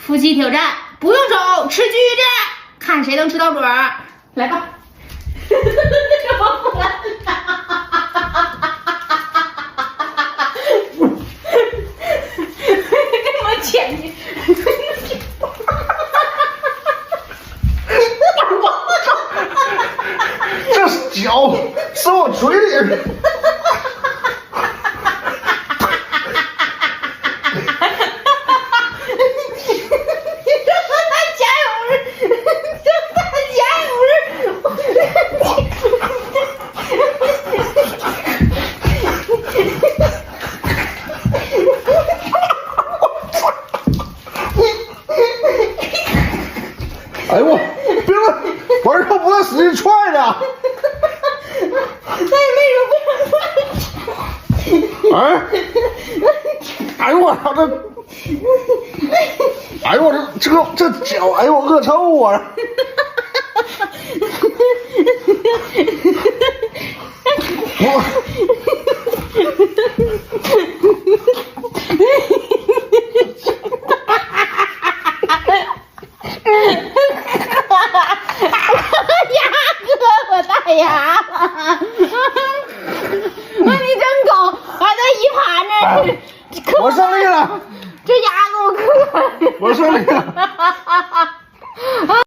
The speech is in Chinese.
夫妻挑战，不用手，吃橘子，看谁能吃到准儿。来吧。这么前进。这是脚，是我嘴里。哎呦我，别了，我这不能使劲踹的。那也没什么。哎，哎呦我操这，哎呦我这脚，哎呦我饿臭我。我。大牙，你真狗，还在一趴那儿。我胜利了，这牙给我磕。我胜利了。